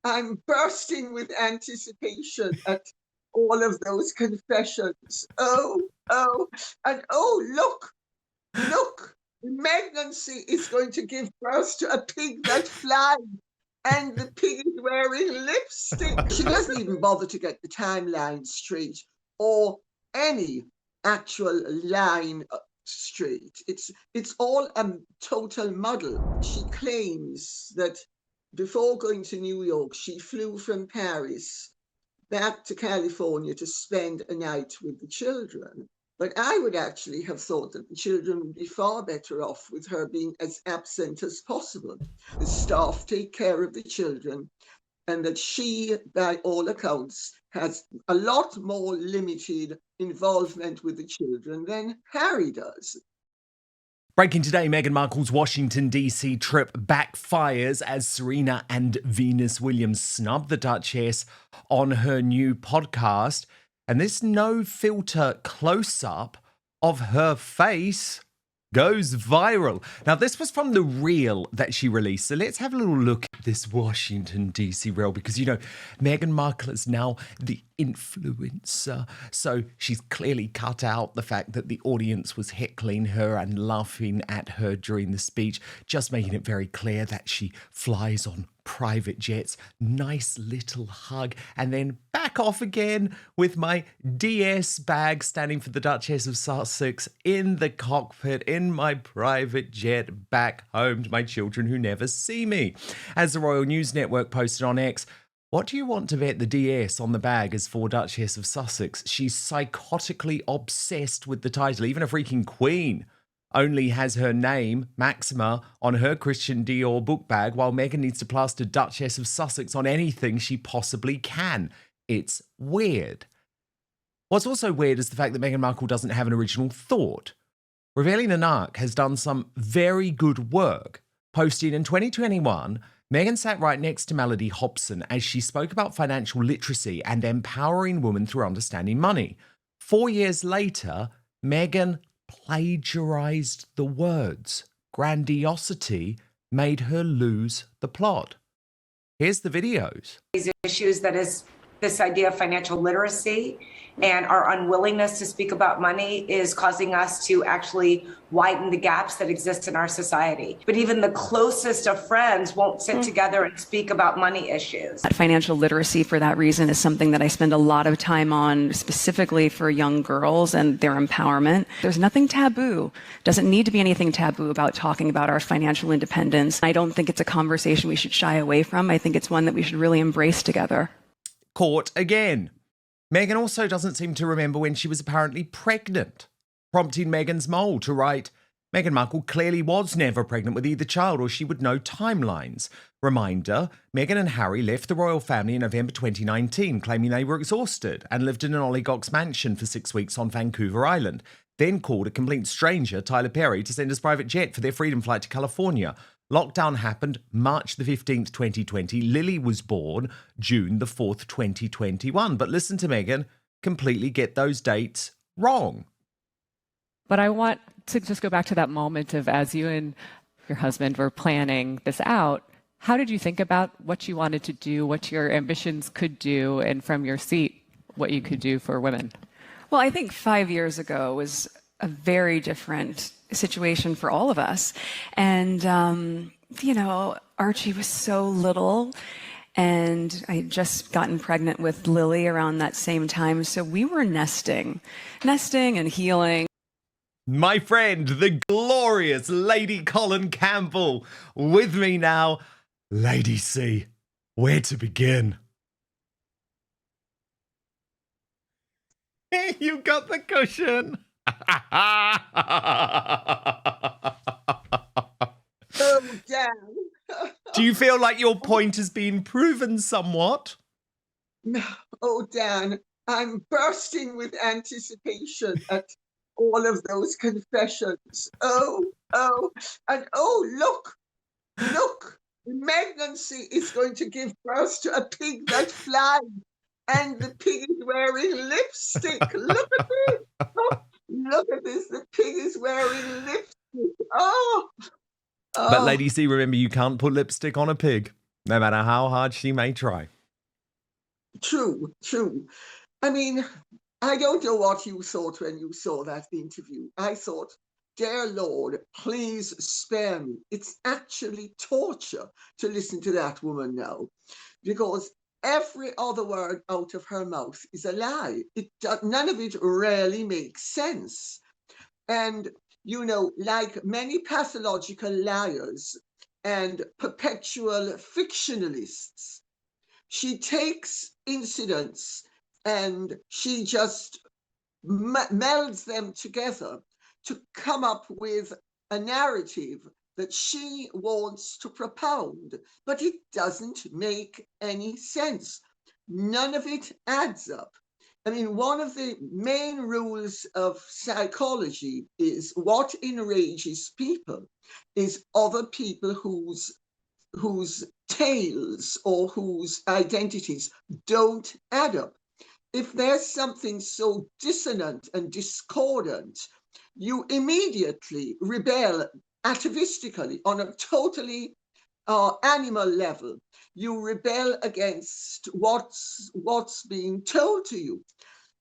I'm bursting with anticipation at all of those confessions. And look, Pregnancy is going to give birth to a pig that flies, and the pig is wearing lipstick. She doesn't even bother to get the timeline straight or any actual line straight. It's all a total muddle. She claims that before going to New York, she flew from Paris back to California to spend a night with the children. But I would actually have thought that the children would be far better off with her being as absent as possible. The staff take care of the children, and that she, by all accounts, has a lot more limited involvement with the children than Harry does. Breaking today, Meghan Markle's Washington, D.C. trip backfires as Serena and Venus Williams snub the Duchess on her new podcast. And this no-filter close-up of her face goes viral. Now, this was from the reel that she released. So let's have a little look at this Washington, D.C. reel because, you know, Meghan Markle is now the influencer. So she's clearly cut out the fact that the audience was heckling her and laughing at her during the speech, just making it very clear that she flies on private jets. Nice little hug, and then back off again with my DS bag standing for the Duchess of Sussex in the cockpit in my private jet back home to my children who never see me. As the Royal News Network posted on X, what do you want to bet the DS on the bag is for Duchess of Sussex? She's psychotically obsessed with the title. Even a freaking queen only has her name, Maxima, on her Christian Dior book bag, while Meghan needs to plaster Duchess of Sussex on anything she possibly can. It's weird. What's also weird is the fact that Meghan Markle doesn't have an original thought. Revealing an Arc has done some very good work. Posting in 2021, Meghan sat right next to Melody Hobson as she spoke about financial literacy and empowering women through understanding money. 4 years later, Meghan plagiarized the words. Grandiosity made her lose the plot. Here's the videos. These issues that is this idea of financial literacy and our unwillingness to speak about money is causing us to actually widen the gaps that exist in our society. But even the closest of friends won't sit together and speak about money issues. Financial literacy, for that reason, is something that I spend a lot of time on, specifically for young girls and their empowerment. There's nothing taboo. Doesn't need to be anything taboo about talking about our financial independence. I don't think it's a conversation we should shy away from. I think it's one that we should really embrace together. Caught again. Meghan also doesn't seem to remember when she was apparently pregnant, prompting Meghan's mole to write, Meghan Markle clearly was never pregnant with either child or she would know timelines. Reminder, Meghan and Harry left the royal family in November 2019, claiming they were exhausted and lived in an oligarch's mansion for 6 weeks on Vancouver Island, then called a complete stranger, Tyler Perry, to send his private jet for their freedom flight to California. Lockdown happened March the 15th, 2020. Lily was born June the 4th, 2021. But listen to Meghan completely get those dates wrong. But I want to just go back to that moment of as you and your husband were planning this out, how did you think about what you wanted to do, what your ambitions could do, and from your seat, what you could do for women? Well, I think 5 years ago was a very different situation for all of us. And, you know, Archie was so little, and I had just gotten pregnant with Lily around that same time. So we were nesting and healing. My friend, the glorious Lady Colin Campbell, with me now. Lady C, where to begin? You got the cushion. Oh, Dan. Do you feel like your point has been proven somewhat? Oh, Dan, I'm bursting with anticipation at all of those confessions. And look, pregnancy is going to give birth to a pig that flies, and the pig is wearing lipstick. Look at this. Oh, look at this. The pig is wearing lipstick. Oh. But Lady C, remember, you can't put lipstick on a pig. no matter how hard she may try. True, true. I mean, I don't know what you thought when you saw that interview. I thought, dear Lord, please spare me. It's actually torture to listen to that woman now, because every other word out of her mouth is a lie. None of it really makes sense. And, you know, like many pathological liars and perpetual fictionalists, she takes incidents and she just melds them together to come up with a narrative that she wants to propound, but it doesn't make any sense. None of it adds up. I mean, one of the main rules of psychology is what enrages people is other people whose tales or whose identities don't add up. If there's something so dissonant and discordant, you immediately rebel atavistically on a totally animal level. You rebel against what's being told to you.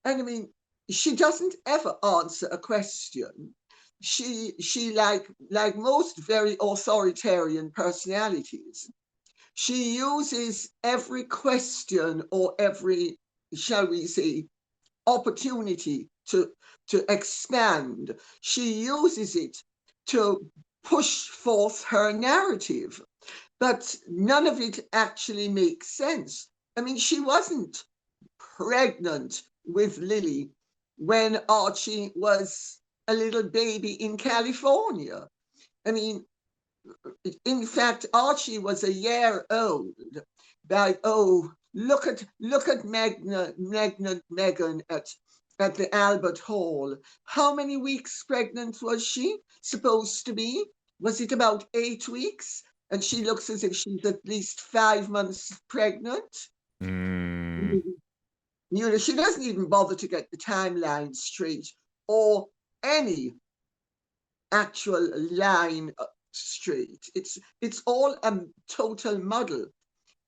And I mean, she doesn't ever answer a question. She like most very authoritarian personalities, she uses every question or every, shall we say, opportunity to expand. She uses it to push forth her narrative, but none of it actually makes sense. I mean, she wasn't pregnant with Lily when Archie was a little baby in California. I mean, in fact, Archie was a year old. Like, oh, look at Meghan at the Albert Hall. How many weeks pregnant was she supposed to be? Was it about 8 weeks? And she looks as if she's at least 5 months pregnant. Mm. You know, she doesn't even bother to get the timeline straight or any actual line straight. It's all a total muddle.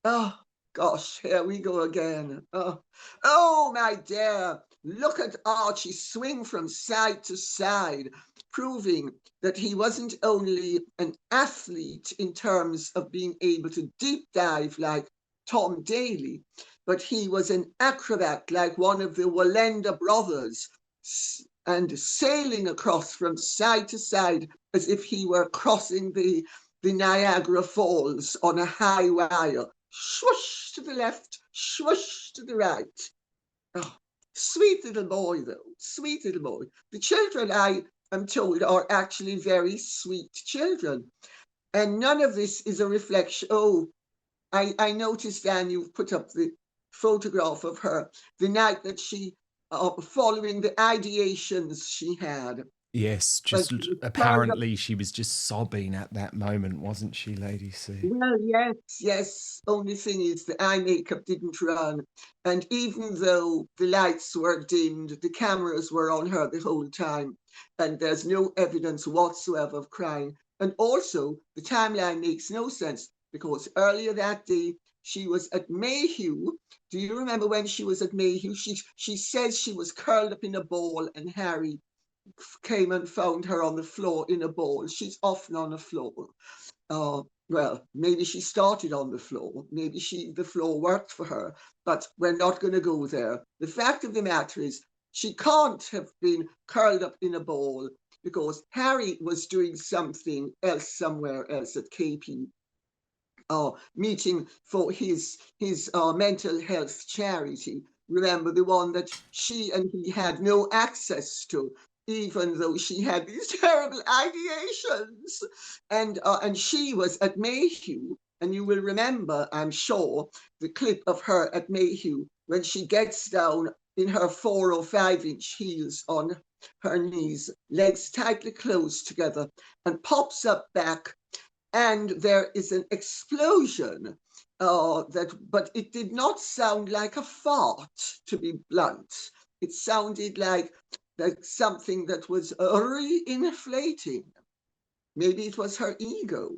Oh gosh, here we go again. Oh my dear, look at Archie swing from side to side, proving that he wasn't only an athlete in terms of being able to deep dive like Tom Daley, but he was an acrobat like one of the Wallenda brothers, and sailing across from side to side as if he were crossing the Niagara Falls on a high wire. Swoosh to the left, swoosh to the right. Oh, sweet little boy, though. Sweet little boy. The children, I am told, are actually very sweet children. And none of this is a reflection. Oh, I noticed, Dan, you've put up the photograph of her the night that she, following the ideations she had. Yes, just apparently she was just sobbing at that moment, wasn't she, Lady C? Well, yes. Only thing is the eye makeup didn't run. And even though the lights were dimmed, the cameras were on her the whole time. And there's no evidence whatsoever of crying. And also, the timeline makes no sense because earlier that day, she was at Mayhew. Do you remember when she was at Mayhew? She says she was curled up in a ball and Harry came and found her on the floor in a ball. She's often on the floor. Well, maybe she started on the floor. Maybe the floor worked for her, but we're not going to go there. The fact of the matter is she can't have been curled up in a ball because Harry was doing something else somewhere else at KP. Meeting for his mental health charity. Remember, the one that she and he had no access to, even though she had these terrible ideations. And she was at Mayhew, and you will remember, I'm sure, the clip of her at Mayhew when she gets down in her 4 or 5-inch heels on her knees, legs tightly closed together, and pops up back, and there is an explosion. But it did not sound like a fart, to be blunt. It sounded like something that was re-inflating. Maybe it was her ego.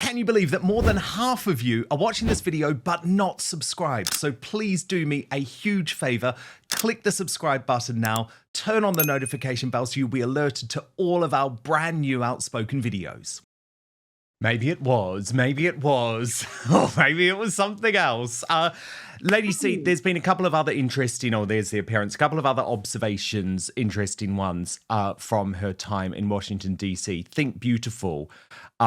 can you believe that more than half of you are watching this video but not subscribed? So please do me a huge favor. Click the subscribe button now. Turn on the notification bell so you'll be alerted to all of our brand new Outspoken videos. Maybe it was, or maybe it was something else. Lady C, there's been a couple of other interesting, there's the appearance, a couple of other observations, interesting ones from her time in Washington, D.C. Think Beautiful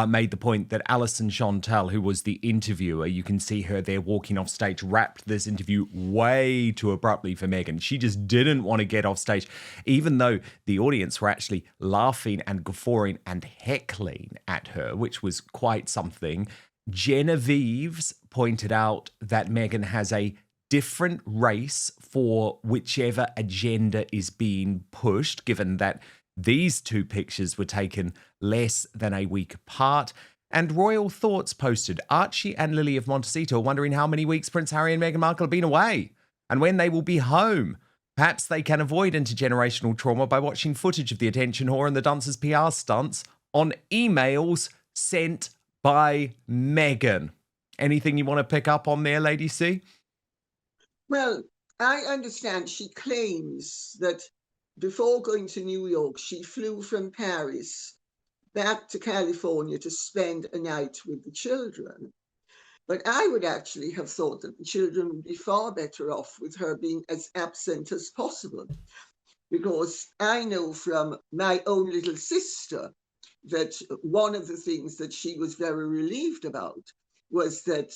made the point that Alison Chantel, who was the interviewer, you can see her there walking off stage, wrapped this interview way too abruptly for Meghan. She just didn't want to get off stage, even though the audience were actually laughing and guffawing and heckling at her, which was quite something. Genevieve's pointed out that Meghan has a different race for whichever agenda is being pushed, given that these two pictures were taken less than a week apart. And Royal Thoughts posted, Archie and Lily of Montecito are wondering how many weeks Prince Harry and Meghan Markle have been away and when they will be home. Perhaps they can avoid intergenerational trauma by watching footage of the attention whore and the dancer's PR stunts on emails sent by Meghan. Anything you want to pick up on there, Lady C? Well, I understand she claims that before going to New York, she flew from Paris back to California to spend a night with the children. But I would actually have thought that the children would be far better off with her being as absent as possible. Because I know from my own little sister that one of the things that she was very relieved about was that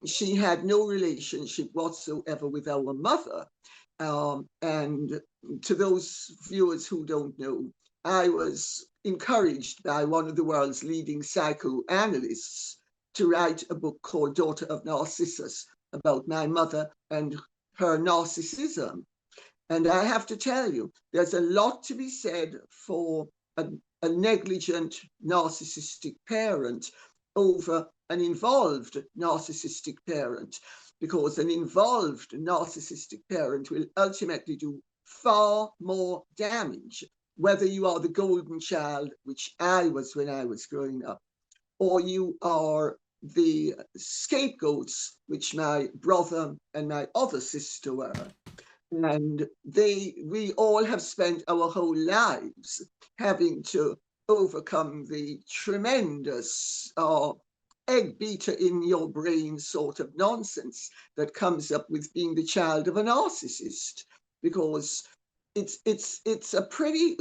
she had no relationship whatsoever with our mother. And to those viewers who don't know, I was encouraged by one of the world's leading psychoanalysts to write a book called Daughter of Narcissus about my mother and her narcissism. And I have to tell you, there's a lot to be said for a negligent narcissistic parent over an involved narcissistic parent, because an involved narcissistic parent will ultimately do far more damage, whether you are the golden child, which I was when I was growing up, or you are the scapegoats, which my brother and my other sister were. And we all have spent our whole lives having to overcome the tremendous egg beater in your brain sort of nonsense that comes up with being the child of a narcissist, because it's a pretty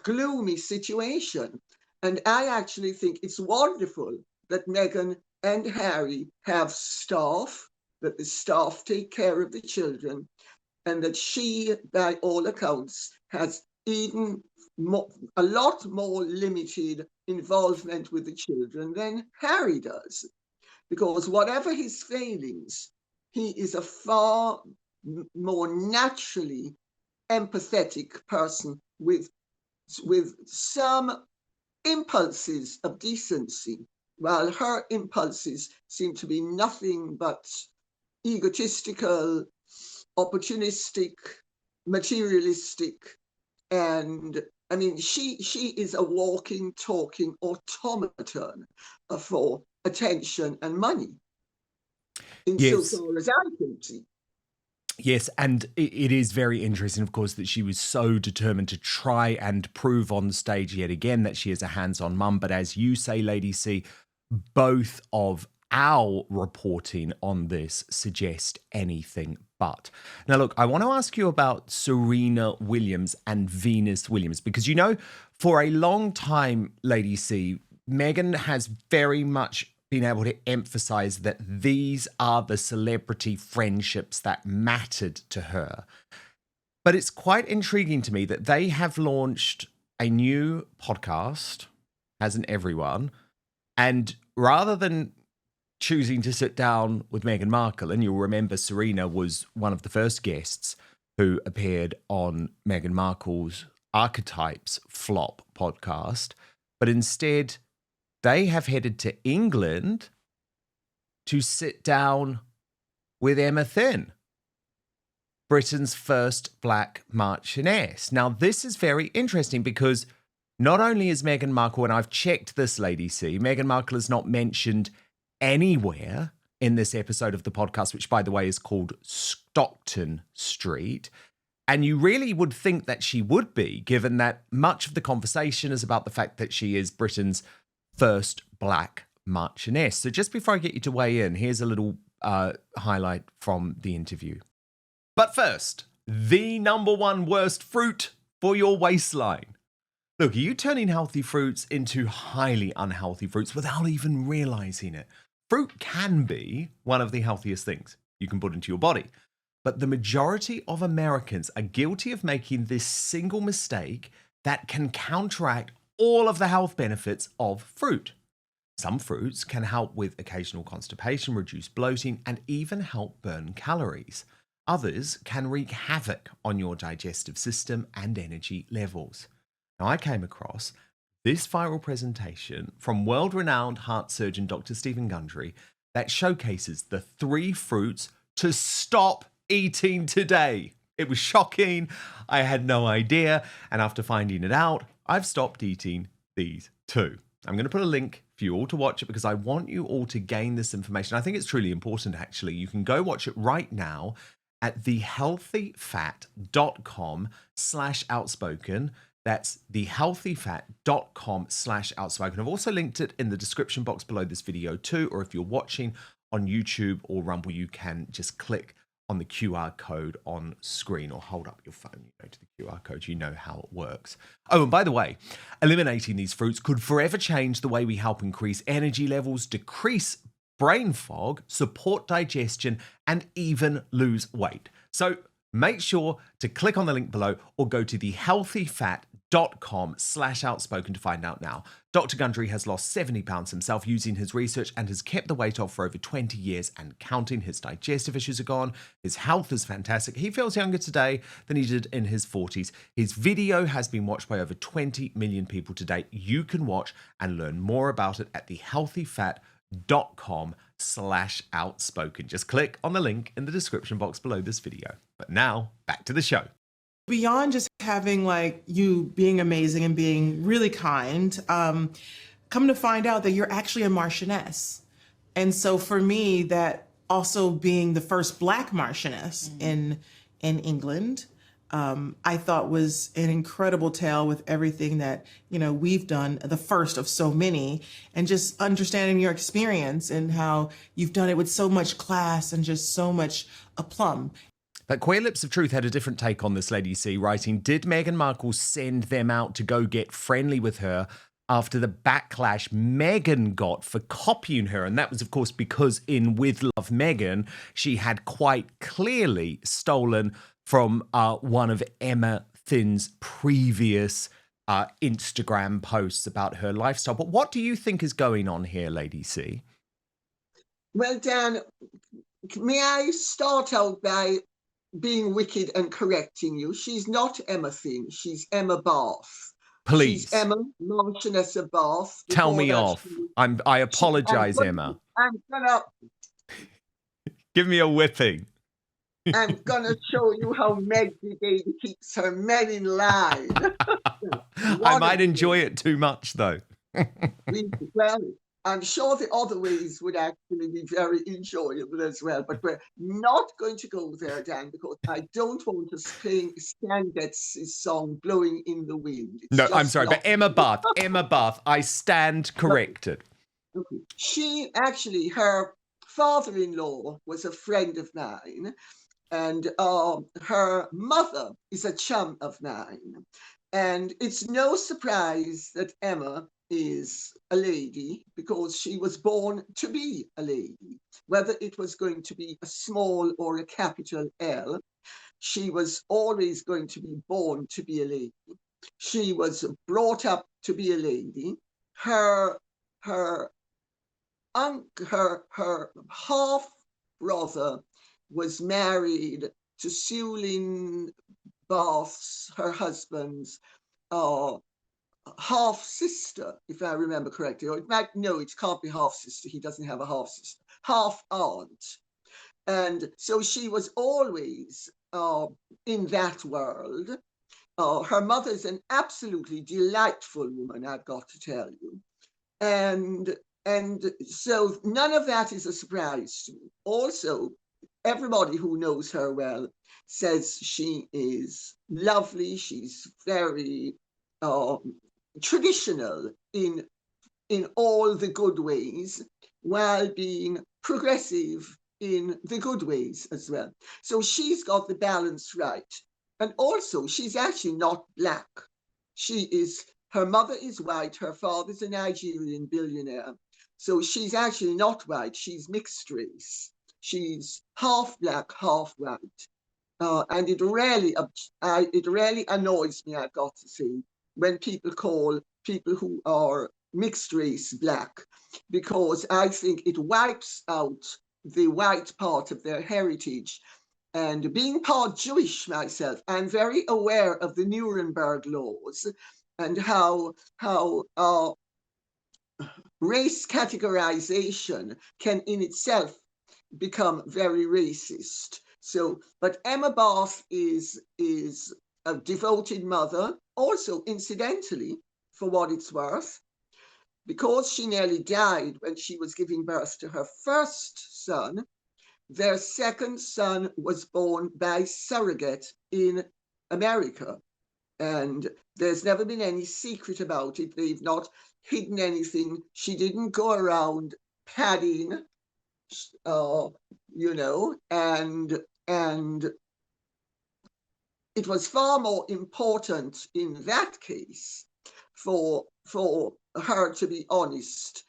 gloomy situation. And I actually think it's wonderful that Meghan and Harry have staff, that the staff take care of the children, and that she, by all accounts, has even a lot more limited involvement with the children than Harry does. Because whatever his failings, he is a far more naturally empathetic person with some impulses of decency, while her impulses seem to be nothing but egotistical, opportunistic, materialistic. And I mean, she is a walking, talking automaton for attention and money, insofar as I can see. Yes, and it is very interesting, of course, that she was so determined to try and prove on the stage yet again that she is a hands-on mum. But as you say, Lady C, both of our reporting on this suggest anything but. Now, look, I want to ask you about Serena Williams and Venus Williams, because, you know, for a long time, Lady C, Meghan has very much been able to emphasize that these are the celebrity friendships that mattered to her. But it's quite intriguing to me that they have launched a new podcast, hasn't everyone? And rather than choosing to sit down with Meghan Markle, and you'll remember Serena was one of the first guests who appeared on Meghan Markle's Archetypes Flop podcast, but instead they have headed to England to sit down with Emma Thin, Britain's first black Marchioness. Now, this is very interesting because Not only is Meghan Markle, and I've checked this, Lady C, Meghan Markle is not mentioned anywhere in this episode of the podcast, which, by the way, is called Stockton Street. And you really would think that she would be, given that much of the conversation is about the fact that she is Britain's first black Marchioness. So just before I get you to weigh in, here's a little highlight from the interview. But first, the number one worst fruit for your waistline. Look, are you turning healthy fruits into highly unhealthy fruits without even realizing it? Fruit can be one of the healthiest things you can put into your body. But the majority of Americans are guilty of making this single mistake that can counteract all of the health benefits of fruit. Some fruits can help with occasional constipation, reduce bloating, and even help burn calories. Others can wreak havoc on your digestive system and energy levels. Now, I came across this viral presentation from world-renowned heart surgeon Dr. Stephen Gundry that showcases the 3 fruits to stop eating today. It was shocking. I had no idea. And after finding it out, I've stopped eating these 2. I'm going to put a link for you all to watch it because I want you all to gain this information. I think it's truly important, actually. You can go watch it right now at thehealthyfat.com/outspoken. That's thehealthyfat.com/outspoken. I've also linked it in the description box below this video too, or if you're watching on YouTube or Rumble, you can just click on the QR code on screen or hold up your phone, you go to the QR code, you know how it works. Oh, and by the way, eliminating these fruits could forever change the way we help increase energy levels, decrease brain fog, support digestion, and even lose weight. So make sure to click on the link below or go to thehealthyfat.com/outspoken to find out now. Dr. Gundry has lost 70 pounds himself using his research and has kept the weight off for over 20 years and counting. His digestive issues are gone. His health is fantastic. He feels younger today than he did in his 40s. His video has been watched by over 20 million people to date. You can watch and learn more about it at thehealthyfat.com/outspoken. Just click on the link in the description box below this video. But now, back to the show. Beyond just having like you being amazing and being really kind, come to find out that you're actually a Marchioness. And so for me, that also being the first Black Marchioness in England, I thought was an incredible tale with everything that, you know, we've done, the first of so many, and just understanding your experience and how you've done it with so much class and just so much aplomb. But Queer Lips of Truth had a different take on this, Lady C, writing, did Meghan Markle send them out to go get friendly with her after the backlash Meghan got for copying her? And that was, of course, because in With Love, Meghan, she had quite clearly stolen from one of Emma Thinn's previous Instagram posts about her lifestyle. But what do you think is going on here, Lady C? Well, Dan, may I start out by being wicked and correcting you? She's not Emma Thin, she's Emma Bath. Please. She's Emma Marchioness of Bath. Tell me off. I apologize, Emma. I'm gonna give me a whipping. I'm gonna show you how Meg Brigade keeps her men in line. I might enjoy it too much, though. Well, I'm sure the other ways would actually be very enjoyable as well, but we're not going to go there, Dan, because I don't want to sing Stan Getz' song "Blowing in the Wind." No, I'm sorry, but Emma Bath, I stand corrected. Okay. She actually, her father-in-law was a friend of mine, and her mother is a chum of mine. And it's no surprise that Emma is a lady because she was born to be a lady. Whether it was going to be a small or a capital L, she was always going to be born to be a lady. She was brought up to be a lady. Her half brother was married to Sulin Bath's, her husband's half sister, if I remember correctly, or it can't be half sister. He doesn't have a half sister, half aunt. And so she was always in that world. Her mother's an absolutely delightful woman, I've got to tell you. And so none of that is a surprise to me. Also, everybody who knows her well says she is lovely. She's very traditional in all the good ways, while being progressive in the good ways as well. So she's got the balance right. And also, she's actually not black. Her mother is white, her father's a Nigerian billionaire. So she's actually not white, she's mixed race. She's half black, half white. And it really annoys me, I've got to say, when people call people who are mixed race black, because I think it wipes out the white part of their heritage. And being part Jewish myself, I'm very aware of the Nuremberg laws and how race categorization can in itself become very racist. So, but Emma Barth is a devoted mother, also incidentally, for what it's worth, because she nearly died when she was giving birth to her first son. Their second son was born by surrogate in America. And there's never been any secret about it. They've not hidden anything. She didn't go around padding, and it was far more important in that case for her to be honest.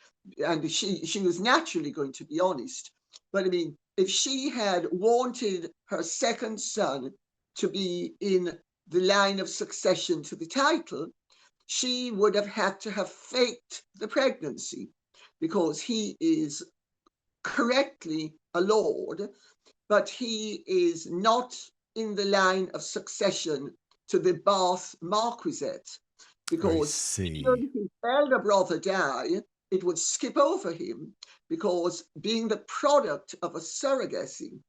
And she was naturally going to be honest. But I mean, if she had wanted her second son to be in the line of succession to the title, she would have had to have faked the pregnancy, because he is correctly a lord, but he is not in the line of succession to the Bath marquisate, because should his elder brother die, it would skip over him, because being the product of a surrogacy,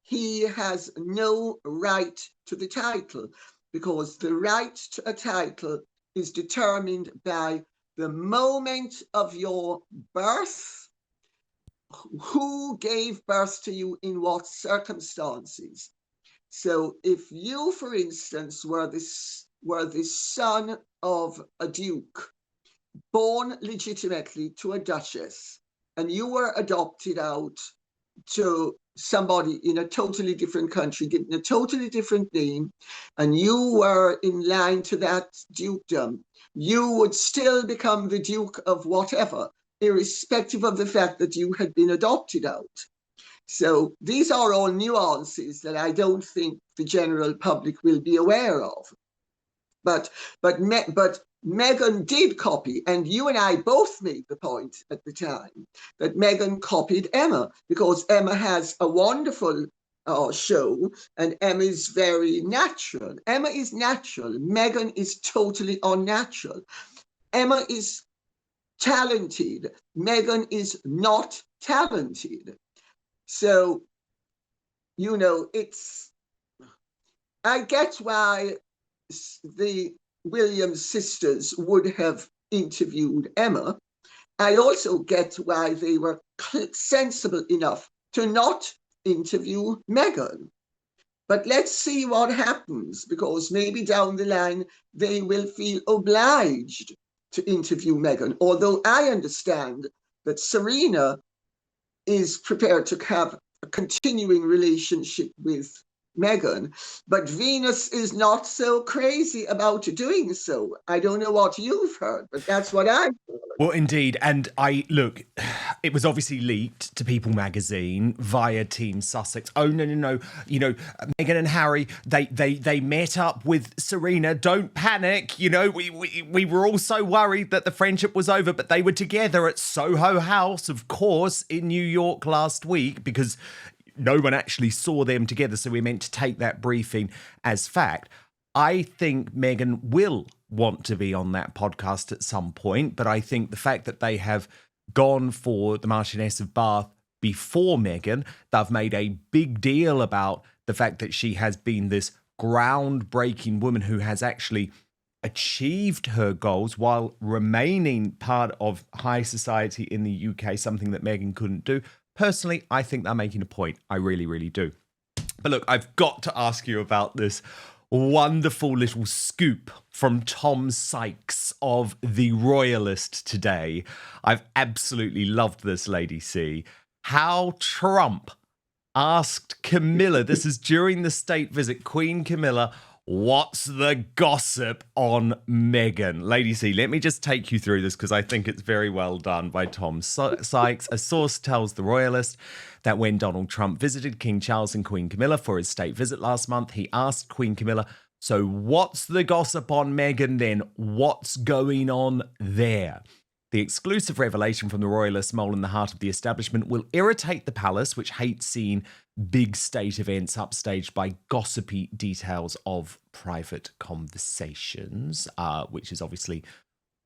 he has no right to the title, because the right to a title is determined by the moment of your birth, who gave birth to you in what circumstances. So if you, for instance, were the son of a duke, born legitimately to a duchess, and you were adopted out to somebody in a totally different country, given a totally different name, and you were in line to that dukedom, you would still become the Duke of whatever, irrespective of the fact that you had been adopted out. So these are all nuances that I don't think the general public will be aware of. But Meghan did copy, and you and I both made the point at the time that Meghan copied Emma, because Emma has a wonderful show, and Emma is very natural. Emma is natural. Meghan is totally unnatural. Emma is talented. Meghan is not talented. So, I get why the Williams sisters would have interviewed Emma. I also get why they were sensible enough to not interview Meghan. But let's see what happens, because maybe down the line they will feel obliged to interview Meghan, although I understand that Serena is prepared to have a continuing relationship with Meghan, but Venus is not so crazy about doing so. I don't know what you've heard, but that's what I've heard. Well, indeed. And it was obviously leaked to People magazine via Team Sussex. Oh, no. Meghan and Harry, they met up with Serena. Don't panic. We were all so worried that the friendship was over, but they were together at Soho House, of course, in New York last week, because no one actually saw them together, so we're meant to take that briefing as fact. I think Meghan will want to be on that podcast at some point, but I think the fact that they have gone for the Marchioness of Bath before Meghan, they've made a big deal about the fact that she has been this groundbreaking woman who has actually achieved her goals while remaining part of high society in the UK, something that Meghan couldn't do. Personally, I think they're making a point. I really, really do. But look, I've got to ask you about this wonderful little scoop from Tom Sykes of The Royalist today. I've absolutely loved this, Lady C. How Trump asked Camilla, this is during the state visit, Queen Camilla, what's the gossip on Meghan? Lady C, let me just take you through this because I think it's very well done by Tom Sykes. A source tells The Royalist that when Donald Trump visited King Charles and Queen Camilla for his state visit last month, he asked Queen Camilla, so what's the gossip on Meghan then? What's going on there? The exclusive revelation from the Royalist mole in the heart of the establishment will irritate the palace, which hates seeing big state events upstaged by gossipy details of private conversations, which is obviously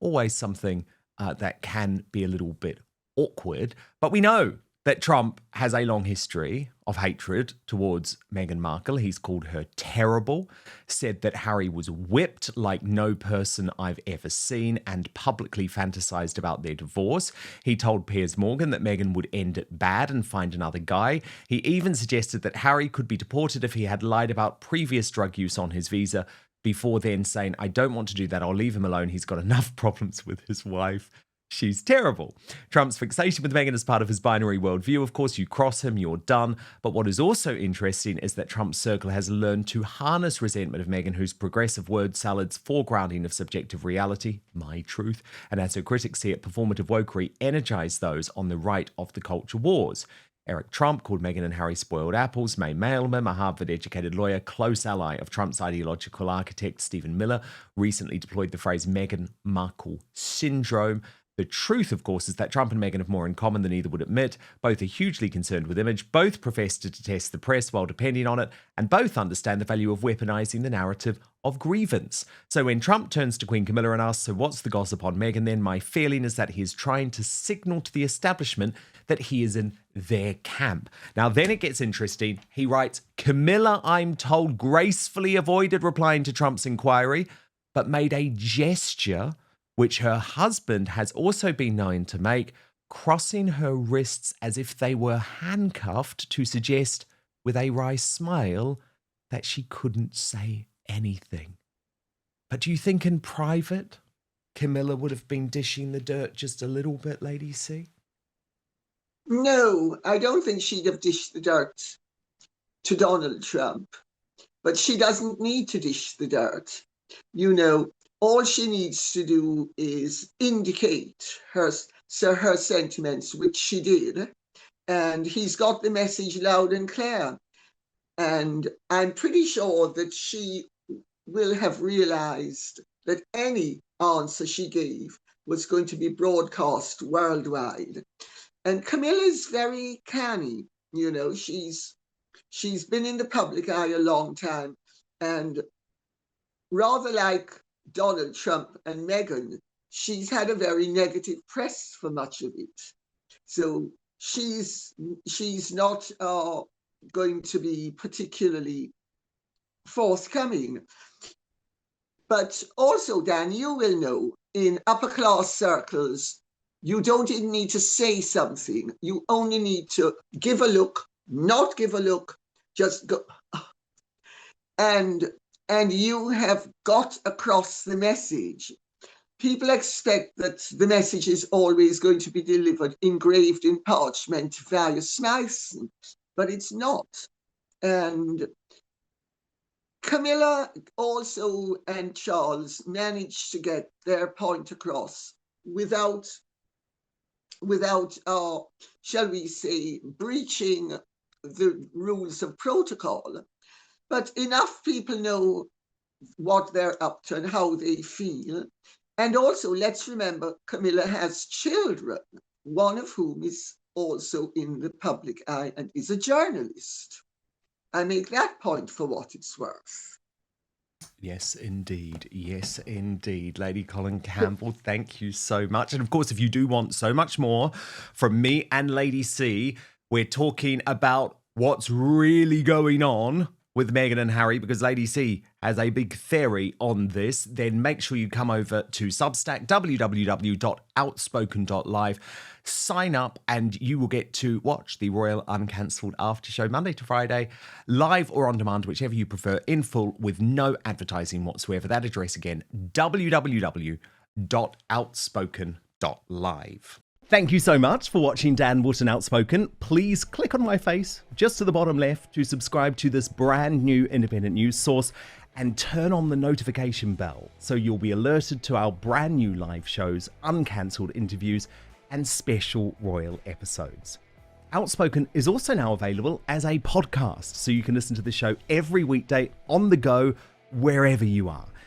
always something that can be a little bit awkward. But we know that Trump has a long history of hatred towards Meghan Markle. He's called her terrible, said that Harry was whipped like no person I've ever seen, and publicly fantasized about their divorce. He told Piers Morgan that Meghan would end it bad and find another guy. He even suggested that Harry could be deported if he had lied about previous drug use on his visa, before then saying, I don't want to do that, I'll leave him alone, he's got enough problems with his wife. She's terrible. Trump's fixation with Meghan is part of his binary worldview. Of course, you cross him, you're done. But what is also interesting is that Trump's circle has learned to harness resentment of Meghan, whose progressive word salads, foregrounding of subjective reality, my truth, and as her critics see it, performative wokery, energize those on the right of the culture wars. Eric Trump called Meghan and Harry spoiled apples. May Mailman, a Harvard-educated lawyer, close ally of Trump's ideological architect, Stephen Miller, recently deployed the phrase Meghan Markle syndrome. The truth, of course, is that Trump and Meghan have more in common than either would admit. Both are hugely concerned with image, both profess to detest the press while depending on it, and both understand the value of weaponizing the narrative of grievance. So when Trump turns to Queen Camilla and asks, so what's the gossip on Meghan then, my feeling is that he is trying to signal to the establishment that he is in their camp. Now then it gets interesting. He writes, Camilla, I'm told, gracefully avoided replying to Trump's inquiry, but made a gesture which her husband has also been known to make, crossing her wrists as if they were handcuffed to suggest, with a wry smile, that she couldn't say anything. But do you think in private, Camilla would have been dishing the dirt just a little bit, Lady C? No, I don't think she'd have dished the dirt to Donald Trump. But she doesn't need to dish the dirt. You know, all she needs to do is indicate her sentiments, which she did, and he's got the message loud and clear. And I'm pretty sure that she will have realized that any answer she gave was going to be broadcast worldwide. And Camilla's very canny, you know, she's been in the public eye a long time, and rather like Donald Trump and Meghan, she's had a very negative press for much of it. So she's not going to be particularly forthcoming. But also, Dan, you will know, in upper class circles, you don't even need to say something. You only need to give a look, not give a look, just go. And you have got across the message. People expect that the message is always going to be delivered engraved in parchment via Smyson, but it's not. And Camilla also and Charles managed to get their point across without, shall we say, breaching the rules of protocol. But enough people know what they're up to and how they feel. And also, let's remember, Camilla has children, one of whom is also in the public eye and is a journalist. I make that point for what it's worth. Yes, indeed. Yes, indeed. Lady Colin Campbell, thank you so much. And of course, if you do want so much more from me and Lady C, we're talking about what's really going on with Meghan and Harry, because Lady C has a big theory on this, then make sure you come over to Substack, www.outspoken.live, sign up, and you will get to watch the Royal Uncancelled After Show Monday to Friday, live or on demand, whichever you prefer, in full with no advertising whatsoever. That address again, www.outspoken.live. Thank you so much for watching Dan Wootton Outspoken. Please click on my face just to the bottom left to subscribe to this brand new independent news source and turn on the notification bell so you'll be alerted to our brand new live shows, uncancelled interviews, and special royal episodes. Outspoken is also now available as a podcast, so you can listen to the show every weekday on the go, wherever you are.